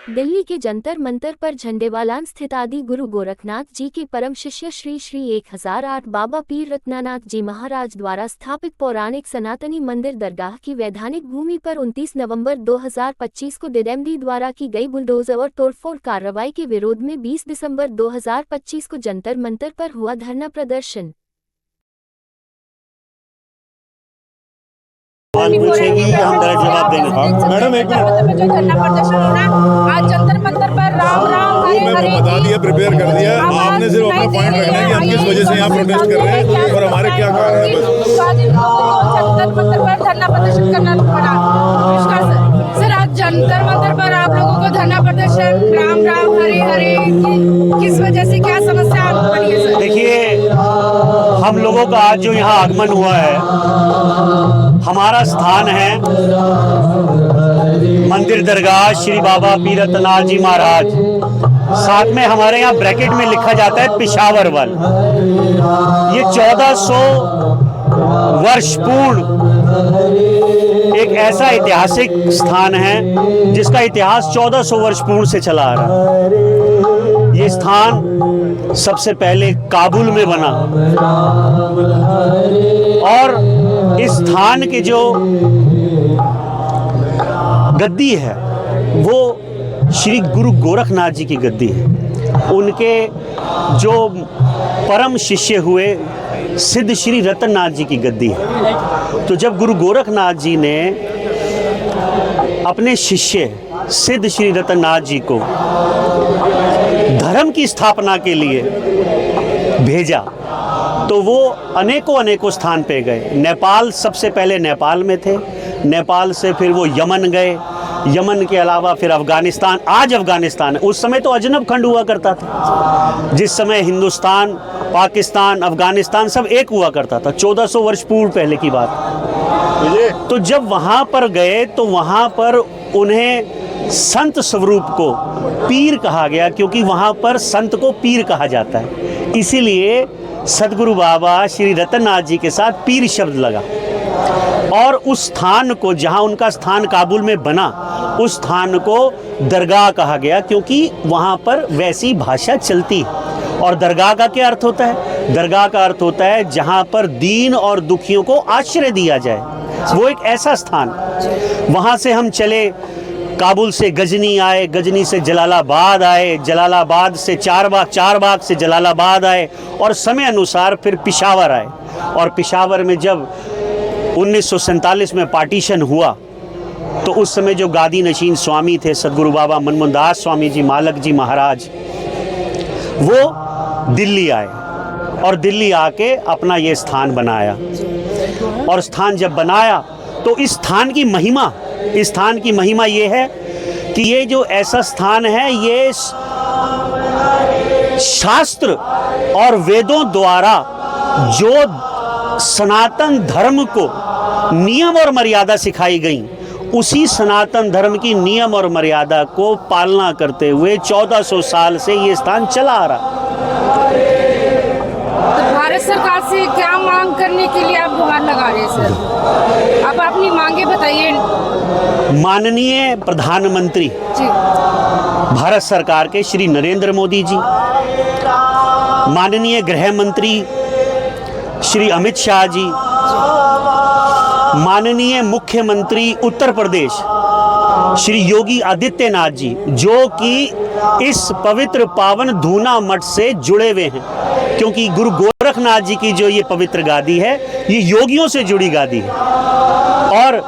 दिल्ली के जंतर मंतर पर झंडेवालान स्थित आदि गुरु गोरखनाथ जी के परम शिष्य श्री श्री 1008 बाबा पीर रत्नानाथ जी महाराज द्वारा स्थापित पौराणिक सनातनी मंदिर दरगाह की वैधानिक भूमि पर 29 नवंबर 2025 को डीएमडी द्वारा की गई बुलडोजर और तोड़फोड़ कार्रवाई के विरोध में 20 दिसंबर 2025 को जंतर मंतर पर हुआ धरना प्रदर्शन। पूछेगी कि हम डायरेक्ट जवाब देंगे। मैडम एक मिनट, जो धरना प्रदर्शन हो रहा है आज जंतर मंतर पर राम राम हरे हरे मैं बता दिया, प्रिपेयर कर दिया। आपने सिर्फ अपना पॉइंट रखना है कि हम किस वजह से यहाँ प्रोटेस्ट कर रहे हैं और हमारे क्या कारण है। बस जंतर मंतर पर धरना प्रदर्शन करना पड़ा। सर आज जंतर मंतर पर आप लोगों को धरना प्रदर्शन राम राम हरे हरे किस वजह से, क्या समस्या बनी है सर? देखिए, हम लोगों का आज जो यहाँ आगमन हुआ है, हमारा स्थान है मंदिर दरगाह श्री बाबा पीर रत्नानाथ जी महाराज। साथ में हमारे यहाँ ब्रैकेट में लिखा जाता है पिशावर वाल। ये 1400 वर्ष पूर्ण एक ऐसा ऐतिहासिक स्थान है जिसका इतिहास 1400 वर्ष पूर्व से चला आ रहा है। ये स्थान सबसे पहले काबुल में बना और इस स्थान के जो गद्दी है वो श्री गुरु गोरखनाथ जी की गद्दी है। उनके जो परम शिष्य हुए सिद्ध श्री रत्ननाथ जी की गद्दी है। तो जब गुरु गोरखनाथ जी ने अपने शिष्य सिद्ध श्री रत्ननाथ जी को धर्म की स्थापना के लिए भेजा तो वो अनेकों स्थान पे गए। नेपाल, सबसे पहले नेपाल में थे, नेपाल से फिर वो यमन गए, यमन के अलावा फिर अफ़गानिस्तान। आज अफ़गानिस्तान है, उस समय तो अजनब खंड हुआ करता था। जिस समय हिंदुस्तान, पाकिस्तान, अफ़गानिस्तान सब एक हुआ करता था, 1400 वर्ष पूर्व पहले की बात। तो जब वहाँ पर गए तो वहाँ पर उन्हें संत स्वरूप को पीर कहा गया, क्योंकि वहाँ पर संत को पीर कहा जाता है। इसीलिए सदगुरु बाबा श्री रत्ननाथ जी के साथ पीर शब्द लगा। और उस स्थान को, जहाँ उनका स्थान काबुल में बना, उस स्थान को दरगाह कहा गया, क्योंकि वहाँ पर वैसी भाषा चलती है। और दरगाह का क्या अर्थ होता है? दरगाह का अर्थ होता है जहाँ पर दीन और दुखियों को आश्रय दिया जाए। वो एक ऐसा स्थान। वहाँ से हम चले, काबुल से गजनी आए, गजनी से जलालाबाद आए, जलालाबाद से चारबाग से जलालाबाद आए और समय अनुसार फिर पिशावर आए। और पिशावर में जब 1947 में पार्टीशन हुआ तो उस समय जो गादी नशीन स्वामी थे सदगुरु बाबा मनमोहनदास स्वामी जी मालक जी महाराज, वो दिल्ली आए और दिल्ली आके अपना ये स्थान बनाया। और स्थान जब बनाया तो इस स्थान की महिमा ये है कि ये जो ऐसा स्थान है, ये शास्त्र और वेदों द्वारा जो सनातन धर्म को नियम और मर्यादा सिखाई गई, उसी सनातन धर्म की नियम और मर्यादा को पालना करते हुए 1400 साल से ये स्थान चला आ रहा। तो भारत सरकार से क्या मांग करने के लिए आप गुहार लगा रहे हैं सर? आप अपनी मांगे बताइए। माननीय प्रधानमंत्री जी, भारत सरकार के श्री नरेंद्र मोदी जी, माननीय गृह मंत्री श्री अमित शाह जी, माननीय मुख्यमंत्री उत्तर प्रदेश श्री योगी आदित्यनाथ जी, जो कि इस पवित्र पावन धूना मठ से जुड़े हुए हैं, क्योंकि गुरु गोरखनाथ जी की जो ये पवित्र गादी है, ये योगियों से जुड़ी गादी है। और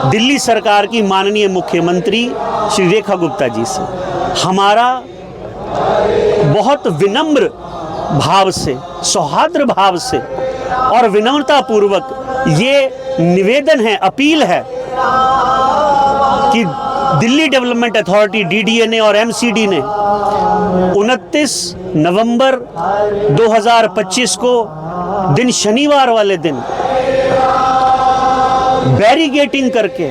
दिल्ली सरकार की माननीय मुख्यमंत्री श्री रेखा गुप्ता जी से हमारा बहुत विनम्र भाव से, सौहार्द भाव से और विनम्रता पूर्वक ये निवेदन है, अपील है कि दिल्ली डेवलपमेंट अथॉरिटी DDNA और MCD ने 29 नवंबर 2025 को दिन शनिवार वाले दिन बैरिगेटिंग करके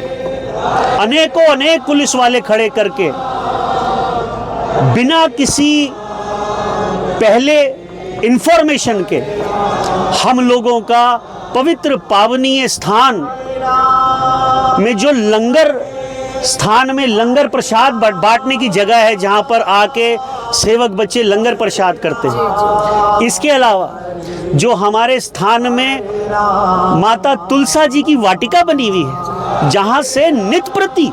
अनेक पुलिस वाले खड़े करके बिना किसी पहले इंफॉर्मेशन के हम लोगों का पवित्र पावनीय स्थान में जो लंगर स्थान में लंगर प्रसाद बांटने की जगह है, जहां पर आके सेवक बच्चे लंगर प्रसाद करते हैं। इसके अलावा जो हमारे स्थान में माता तुलसा जी की वाटिका बनी हुई है, जहां से नित्य प्रति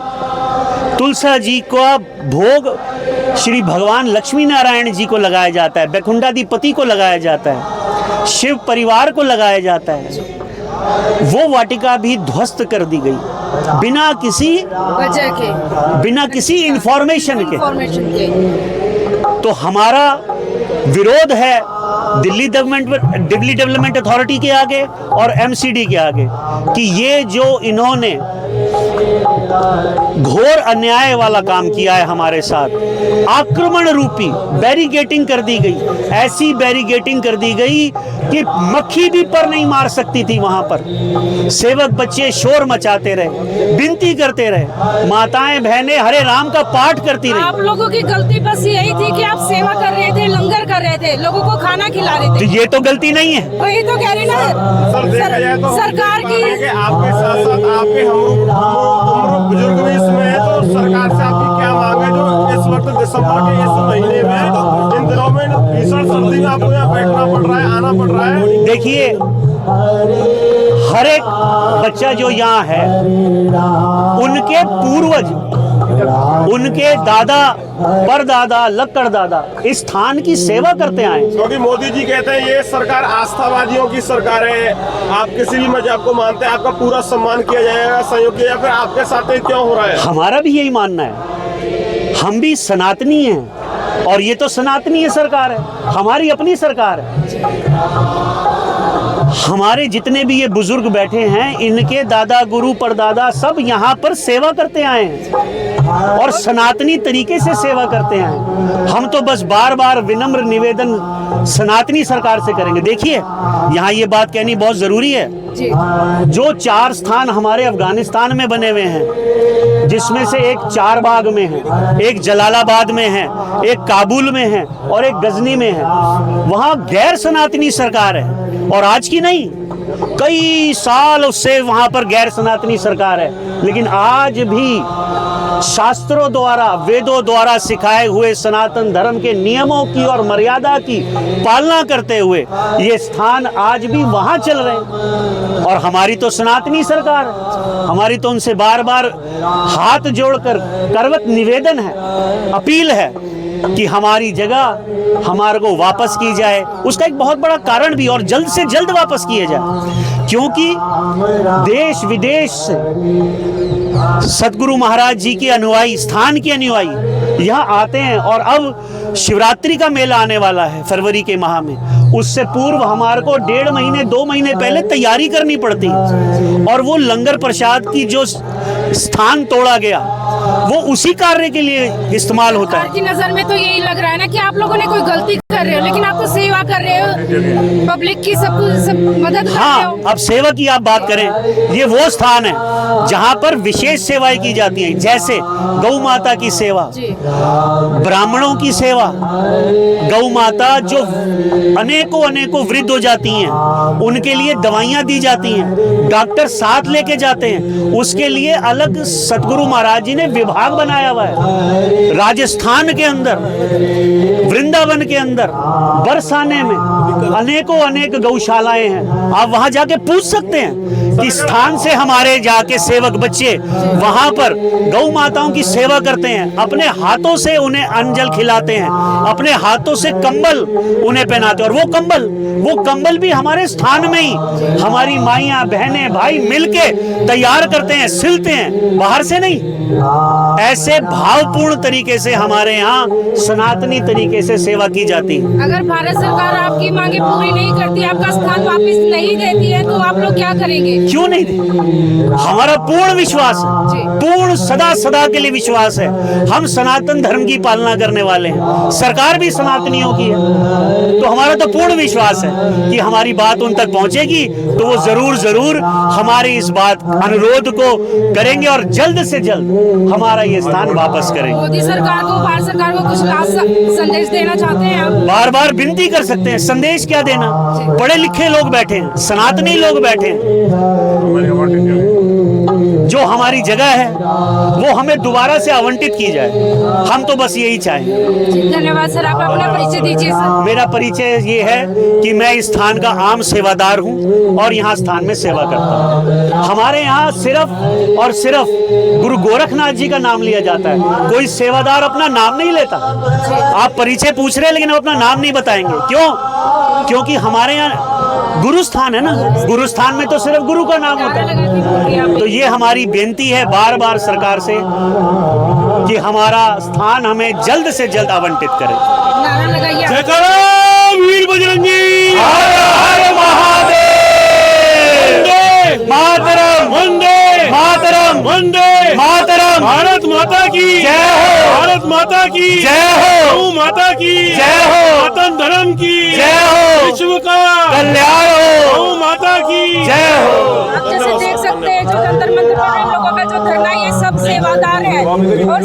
तुलसा जी का भोग श्री भगवान लक्ष्मी नारायण जी को लगाया जाता है, बैकुंठाधिपति को लगाया जाता है, शिव परिवार को लगाया जाता है, वो वाटिका भी ध्वस्त कर दी गई बिना किसी वजह के, बिना किसी इंफॉर्मेशन के। तो हमारा विरोध है दिल्ली डेवलपमेंट अथॉरिटी के आगे और एमसीडी के आगे कि ये जो इन्होंने घोर अन्याय वाला काम किया है हमारे साथ, आक्रमण रूपी बैरिगेटिंग कर दी गई, ऐसी बैरिगेटिंग कर दी गई कि मक्खी भी पर नहीं मार सकती थी। वहां पर सेवक बच्चे शोर मचाते रहे, विनती करते रहे, माताएं बहनें हरे राम का पाठ करती रही। आप लोगों की गलती बस यही थी कि आप सेवा कर रहे थे, लंगर कर रहे थे, लोगों को खाना खिला रहे थे। तो ये तो गलती नहीं है। वही तो कह रही ना सरकार की। आपके साथ साथ आपके हम बुजुर्ग भी इसमें है, तो सरकार से आपकी क्या मांग है जो इस वक्त दिसंबर के इस महीने में इन दिनों में भीषण सर्दी में आपको यहाँ बैठना पड़ रहा है, आना पड़ रहा है? देखिए, हर एक बच्चा जो यहाँ है, उनके पूर्वज, उनके दादा परदादा लक्कड़ दादा इस स्थान की सेवा करते आए। क्योंकि मोदी जी कहते हैं ये सरकार आस्थावादियों की सरकार है, आप किसी भी मजहब को मानते हैं आपका पूरा सम्मान किया जाएगा, सहयोग किया जाएगा, फिर आपके साथ ये क्यों हो रहा है? हमारा भी यही मानना है, हम भी सनातनी हैं और ये तो सनातनी सरकार है, हमारी अपनी सरकार है। हमारे जितने भी ये बुजुर्ग बैठे हैं, इनके दादा गुरु परदादा सब यहाँ पर सेवा करते आए हैं और सनातनी तरीके से सेवा करते हैं। हम तो बस बार बार विनम्र निवेदन सनातनी सरकार से करेंगे। देखिए, यहाँ ये बात कहनी बहुत जरूरी है, जो 4 स्थान हमारे अफगानिस्तान में बने हुए हैं, जिसमें से एक चारबाग में है, एक जलालाबाद में है, एक काबुल में है और एक गजनी में है, वहाँ गैर सनातनी सरकार है। और आज की नहीं, कई साल उससे वहां पर गैर सनातनी सरकार है, लेकिन आज भी शास्त्रों द्वारा, वेदों द्वारा सिखाए हुए सनातन धर्म के नियमों की और मर्यादा की पालना करते हुए ये स्थान आज भी वहां चल रहे हैं। और हमारी तो सनातनी सरकार है, हमारी तो उनसे बार बार हाथ जोड़कर करवत निवेदन है, अपील है कि हमारी जगह हमारे को वापस की जाए। उसका एक बहुत बड़ा कारण भी, और जल्द से जल्द वापस किए जाए, क्योंकि देश विदेश से सतगुरु महाराज जी के अनुयायी, स्थान के अनुयायी यहाँ आते हैं। और अब शिवरात्रि का मेला आने वाला है फरवरी के माह में, उससे पूर्व हमारे को 1.5 महीने 2 महीने पहले तैयारी करनी पड़ती है। और वो लंगर प्रसाद की जो स्थान तोड़ा गया, वो उसी कार्य के लिए इस्तेमाल होता है। सरकार की नजर में तो यही लग रहा है ना कि आप लोगों ने कोई गलती कर रहे हो, लेकिन आप तो सेवा कर रहे हो, पब्लिक की सब मदद कर रहे हो। अब सेवा की आप बात करें, ये वो स्थान है जहाँ पर विशेष सेवाएं की जाती हैं, जैसे गौ माता की सेवा, ब्राह्मणों की सेवा, गौ माता जो अनेकों वृद्ध हो जाती हैं, उनके लिए दवाइयाँ दी जाती हैं, डॉक्टर साथ लेके जाते हैं, उसके लिए अलग सतगुरु महाराज जी ने विभाग बनाया हुआ है। राजस्थान के अंदर, वृंदावन के अंदर, बरसाने में अनेक गौशालाएं हैं। आप वहां जाके पूछ सकते हैं कि स्थान से हमारे जाके सेवक बच्चे वहां पर गौ माताओं की सेवा करते हैं, अपने हाथों से उन्हें अंजल खिलाते हैं, अपने हाथों से कंबल उन्हें पहनाते हैं। और वो कंबल भी हमारे स्थान में ही हमारी माइयां बहनें भाई मिलके तैयार करते हैं, सिलते हैं, बाहर से नहीं। ऐसे भावपूर्ण तरीके से हमारे यहाँ सनातनी तरीके से सेवा की जाती है। अगर भारत सरकार आपकी मांगे पूरी नहीं करती, आपका स्थान वापस नहीं देती है, तो आप लोग क्या करेंगे? क्यों नहीं देते? हमारा पूर्ण विश्वास है, पूर्ण सदा के लिए विश्वास है। हम सनातन धर्म की पालना करने वाले हैं, सरकार भी सनातनियों की है, तो हमारा तो पूर्ण विश्वास है कि हमारी बात उन तक पहुंचेगी, तो वो जरूर हमारी इस बात अनुरोध को करेंगे और जल्द से जल्द हमारा ये स्थान वापस करेंगे। मोदी सरकार को, भारत सरकार को कुछ खास संदेश देना चाहते हैं आप? बार विनती कर सकते हैं, संदेश क्या देना? पढ़े लिखे लोग बैठे हैं, सनातनी लोग बैठे हैं, जो हमारे हमारी जगह है वो हमें दोबारा से आवंटित की जाए। हम तो बस यही चाहेंगे। जी, धन्यवाद सर। आप अपना परिचय दीजिए सर। मेरा परिचय ये है कि मैं इस स्थान का आम सेवादार हूँ और यहाँ स्थान में सेवा करता हूँ। हमारे यहाँ सिर्फ और सिर्फ गुरु गोरखनाथ जी का नाम लिया जाता है, कोई सेवादार अपना नाम नहीं लेता। आप परिचय पूछ रहे हैं लेकिन वो अपना नाम नहीं बताएंगे। क्यों? क्योंकि हमारे यहाँ गुरु स्थान है ना, गुरु स्थान में तो सिर्फ गुरु का नाम होता है। तो ये हमारी बेनती है बार बार सरकार से कि हमारा स्थान हमें जल्द से जल्द आवंटित करे। नारा लगाइए। जयकारा वीर बजरंगी, हर हर महादेव, मातरम, वंदे मातरम, वंदे मातरम, भारत माता की जय हो, भारत माता की जय हो, गौ माता की जय हो, वतन धर्म की जय हो, विश्व का कल्याण हो, गौ माता की जय हो। आप जैसे देख सकते हैं जो जंतर मंतर पर इन लोगों का जो धरना, ये सब सेवादार है और